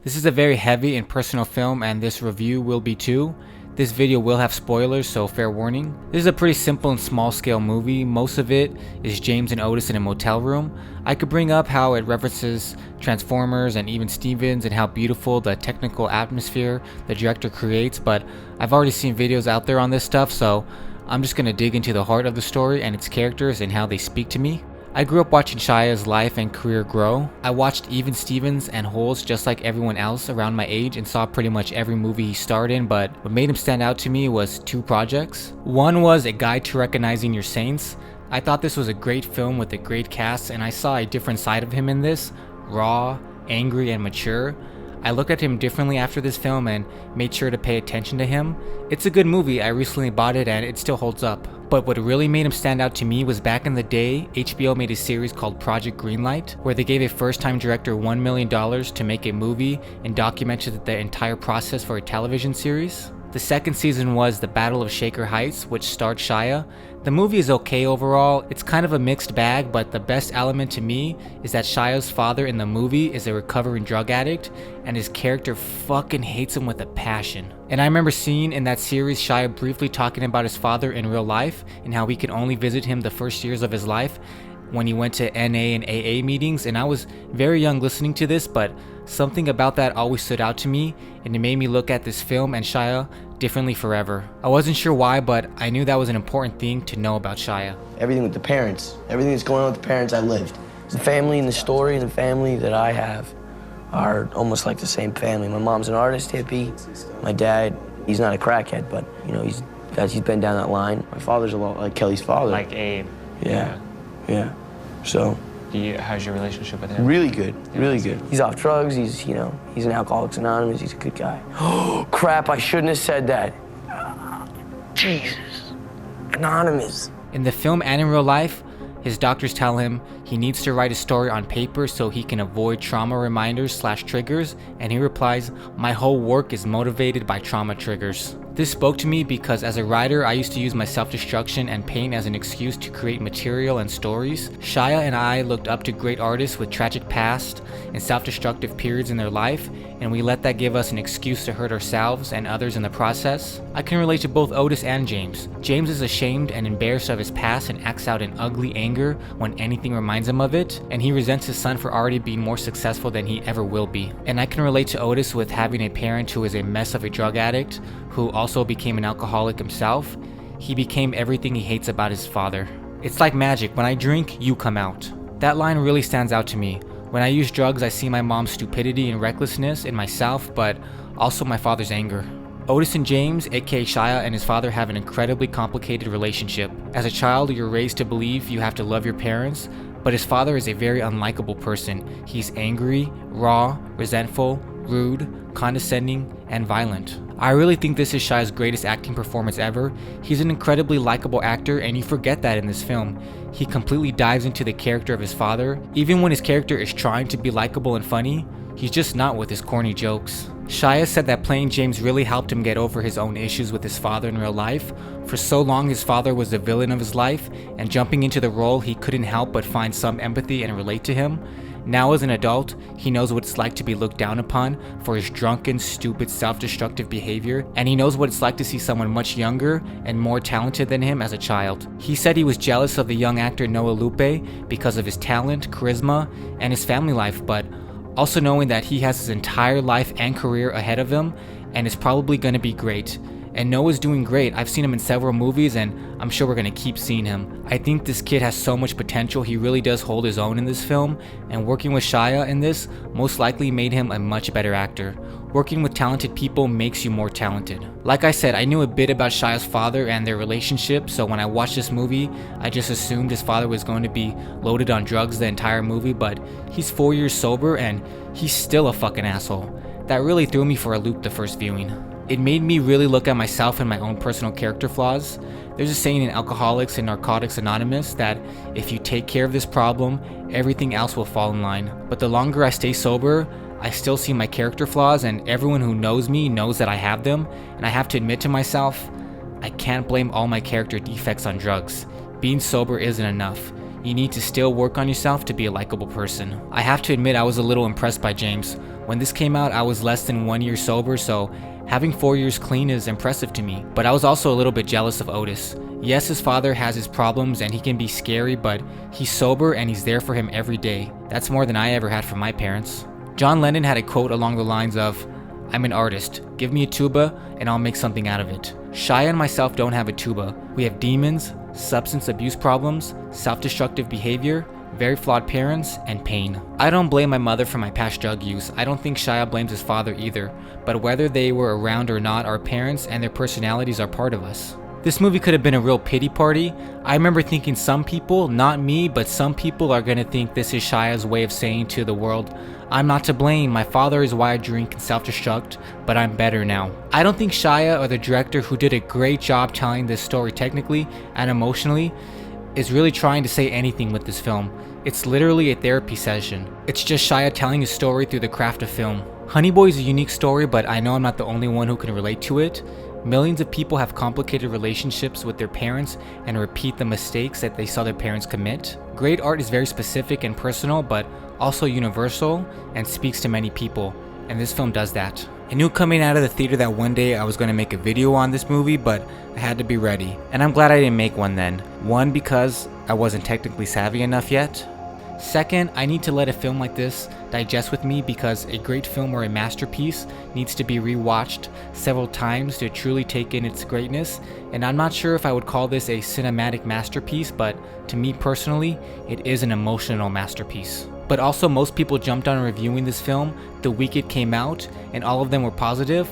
This is a very heavy and personal film, and this review will be too. This video will have spoilers, so fair warning. This is a pretty simple and small scale movie. Most of it is James and Otis in a motel room. I could bring up how it references Transformers and even Stevens and how beautiful the technical atmosphere the director creates, but I've already seen videos out there on this stuff, so I'm just gonna dig into the heart of the story and its characters and how they speak to me. I grew up watching Shia's life and career grow. I watched even Stevens and Holes just like everyone else around my age and saw pretty much every movie he starred in, but what made him stand out to me was two projects. One was A Guide to Recognizing Your Saints. I thought this was a great film with a great cast, and I saw a different side of him in this, raw, angry, and mature. I looked at him differently after this film and made sure to pay attention to him. It's a good movie, I recently bought it and it still holds up. But what really made him stand out to me was back in the day, HBO made a series called Project Greenlight, where they gave a first-time director $1 million to make a movie and documented the entire process for a television series. The second season was The Battle of Shaker Heights, which starred Shia. The movie is okay overall. It's kind of a mixed bag, but the best element to me is that Shia's father in the movie is a recovering drug addict, and his character fucking hates him with a passion. And I remember seeing in that series Shia briefly talking about his father in real life and how we could only visit him the first years of his life when he went to NA and AA meetings, and I was very young listening to this, but something about that always stood out to me, and it made me look at this film and Shia differently forever. I wasn't sure why, but I knew that was an important thing to know about Shia. Everything with the parents, everything that's going on with the parents I lived. The family and the story and the family that I have are almost like the same family. My mom's an artist, hippie. My dad, he's not a crackhead, but you know, he's been down that line. My father's a lot like Kelly's father. Like Abe. Yeah. So. How's your relationship with him? Really good, really good. He's off drugs, he's an Alcoholics Anonymous, he's a good guy. Oh, crap, I shouldn't have said that. Jesus, Anonymous. In the film and in real life, his doctors tell him he needs to write a story on paper so he can avoid trauma reminders/triggers, and he replies, "My whole work is motivated by trauma triggers." This spoke to me because as a writer, I used to use my self-destruction and pain as an excuse to create material and stories. Shia and I looked up to great artists with tragic past and self-destructive periods in their life, and we let that give us an excuse to hurt ourselves and others in the process. I can relate to both Otis and James. James is ashamed and embarrassed of his past and acts out in ugly anger when anything reminds him of it, and he resents his son for already being more successful than he ever will be. And I can relate to Otis with having a parent who is a mess of a drug addict, who also became an alcoholic himself. He became everything he hates about his father. It's like magic, when I drink, you come out. That line really stands out to me. When I use drugs, I see my mom's stupidity and recklessness in myself, but also my father's anger. Otis and James, aka Shia, and his father have an incredibly complicated relationship. As a child, you're raised to believe you have to love your parents, but his father is a very unlikable person. He's angry, raw, resentful, rude, condescending, and violent. I really think this is Shia's greatest acting performance ever. He's an incredibly likable actor, and you forget that in this film. He completely dives into the character of his father. Even when his character is trying to be likable and funny, he's just not with his corny jokes. Shia said that playing James really helped him get over his own issues with his father in real life. For so long, his father was the villain of his life, and jumping into the role, he couldn't help but find some empathy and relate to him. Now as an adult, he knows what it's like to be looked down upon for his drunken, stupid, self-destructive behavior, and he knows what it's like to see someone much younger and more talented than him as a child. He said he was jealous of the young actor Noah Lupe because of his talent, charisma, and his family life, but also knowing that he has his entire life and career ahead of him and is probably going to be great. And Noah's doing great. I've seen him in several movies, and I'm sure we're going to keep seeing him. I think this kid has so much potential. He really does hold his own in this film, and working with Shia in this most likely made him a much better actor. Working with talented people makes you more talented. Like I said, I knew a bit about Shia's father and their relationship, so when I watched this movie, I just assumed his father was going to be loaded on drugs the entire movie, but he's 4 years sober and he's still a fucking asshole. That really threw me for a loop the first viewing. It made me really look at myself and my own personal character flaws. There's a saying in Alcoholics and Narcotics Anonymous that if you take care of this problem, everything else will fall in line. But the longer I stay sober, I still see my character flaws, and everyone who knows me knows that I have them, and I have to admit to myself, I can't blame all my character defects on drugs. Being sober isn't enough. you need to still work on yourself to be a likable person. I have to admit I was a little impressed by James. When this came out, I was less than 1 year sober, so having 4 years clean is impressive to me. But I was also a little bit jealous of Otis. Yes, his father has his problems and he can be scary, but he's sober and he's there for him every day. That's more than I ever had from my parents. John Lennon had a quote along the lines of, "I'm an artist. Give me a tuba and I'll make something out of it." Shia and myself don't have a tuba. We have demons, substance abuse problems, self-destructive behavior, very flawed parents, and pain. I don't blame my mother for my past drug use. I don't think Shia blames his father either. But whether they were around or not, our parents and their personalities are part of us. This movie could have been a real pity party. I remember thinking some people, not me, but some people are gonna think this is Shia's way of saying to the world, "I'm not to blame, my father is why I drink and self-destruct, but I'm better now." I don't think Shia or the director, who did a great job telling this story technically and emotionally, is really trying to say anything with this film. It's literally a therapy session. It's just Shia telling his story through the craft of film. Honey Boy is a unique story, but I know I'm not the only one who can relate to it. Millions of people have complicated relationships with their parents and repeat the mistakes that they saw their parents commit. Great art is very specific and personal, but also universal and speaks to many people, and this film does that. I knew coming out of the theater that one day I was going to make a video on this movie, but I had to be ready, and I'm glad I didn't make one then. One, because I wasn't technically savvy enough yet. Second, I need to let a film like this digest with me, because a great film or a masterpiece needs to be rewatched several times to truly take in its greatness, and I'm not sure if I would call this a cinematic masterpiece, but to me personally, it is an emotional masterpiece. But also, most people jumped on reviewing this film the week it came out, and all of them were positive.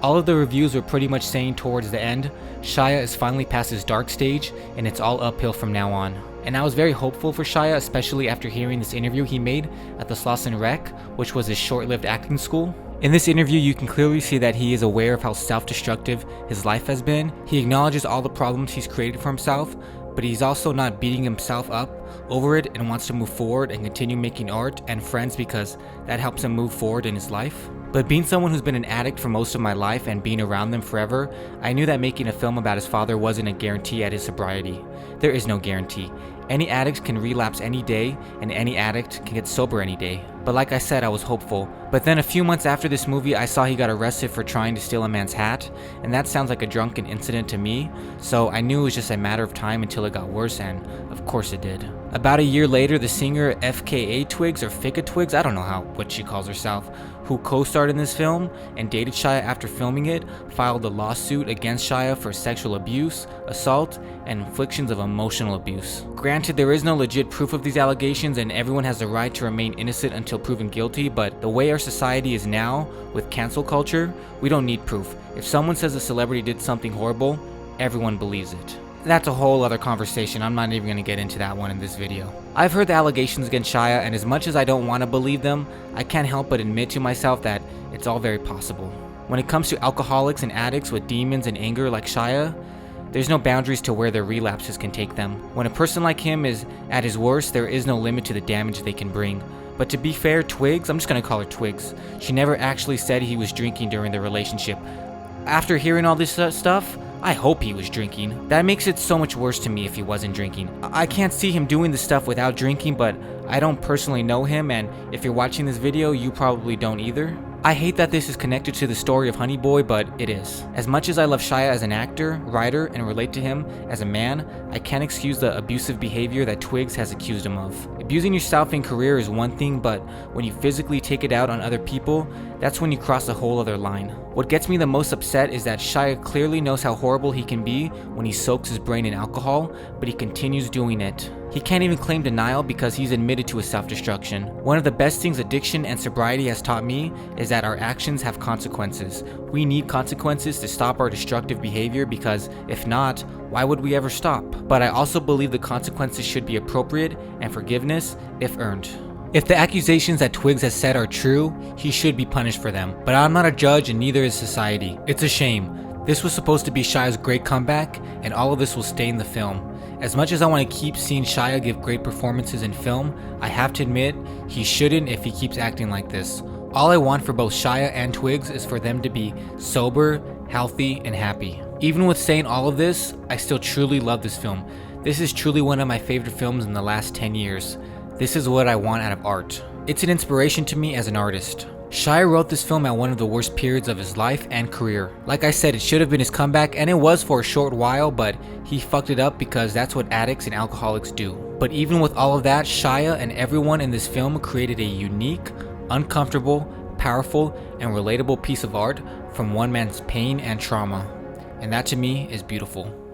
All of the reviews were pretty much saying towards the end, Shia is finally past his dark stage, and it's all uphill from now on. And I was very hopeful for Shia, especially after hearing this interview he made at the Slauson Rec, which was his short-lived acting school. In this interview, you can clearly see that he is aware of how self-destructive his life has been. He acknowledges all the problems he's created for himself, but he's also not beating himself up over it and wants to move forward and continue making art and friends, because that helps him move forward in his life. But being someone who's been an addict for most of my life and being around them forever, I knew that making a film about his father wasn't a guarantee at his sobriety. There is no guarantee. Any addict can relapse any day, and any addict can get sober any day. But like I said, I was hopeful. But then a few months after this movie, I saw he got arrested for trying to steal a man's hat, and that sounds like a drunken incident to me, so I knew it was just a matter of time until it got worse, and of course it did. About a year later, the singer FKA Twigs, or Fika Twigs, I don't know what she calls herself, who co-starred in this film and dated Shia after filming it, filed a lawsuit against Shia for sexual abuse, assault, and inflictions of emotional abuse. Granted, there is no legit proof of these allegations, and everyone has the right to remain innocent until proven guilty, but the way our society is now, with cancel culture, we don't need proof. If someone says a celebrity did something horrible, everyone believes it. That's a whole other conversation. I'm not even going to get into that one in this video. I've heard the allegations against Shia, and as much as I don't want to believe them, I can't help but admit to myself that it's all very possible. When it comes to alcoholics and addicts with demons and anger like Shia, there's no boundaries to where their relapses can take them. When a person like him is at his worst, there is no limit to the damage they can bring. But to be fair, Twigs, I'm just going to call her Twigs, she never actually said he was drinking during their relationship. After hearing all this stuff, I hope he was drinking. That makes it so much worse to me if he wasn't drinking. I can't see him doing this stuff without drinking, but I don't personally know him, and if you're watching this video, you probably don't either. I hate that this is connected to the story of Honey Boy, but it is. As much as I love Shia as an actor, writer, and relate to him as a man, I can't excuse the abusive behavior that Twigs has accused him of. Abusing yourself in career is one thing, but when you physically take it out on other people, that's when you cross a whole other line. What gets me the most upset is that Shia clearly knows how horrible he can be when he soaks his brain in alcohol, but he continues doing it. He can't even claim denial because he's admitted to his self-destruction. One of the best things addiction and sobriety has taught me is that our actions have consequences. We need consequences to stop our destructive behavior, because if not, why would we ever stop? But I also believe the consequences should be appropriate and forgiveness if earned. If the accusations that Twigs has said are true, he should be punished for them. But I'm not a judge, and neither is society. It's a shame. This was supposed to be Shia's great comeback, and all of this will stay in the film. As much as I want to keep seeing Shia give great performances in film, I have to admit, he shouldn't if he keeps acting like this. All I want for both Shia and Twigs is for them to be sober, healthy, and happy. Even with saying all of this, I still truly love this film. This is truly one of my favorite films in the last 10 years. This is what I want out of art. It's an inspiration to me as an artist. Shia wrote this film at one of the worst periods of his life and career. Like I said, it should have been his comeback, and it was for a short while, but he fucked it up because that's what addicts and alcoholics do. But even with all of that, Shia and everyone in this film created a unique, uncomfortable, powerful, and relatable piece of art from one man's pain and trauma. And that to me is beautiful.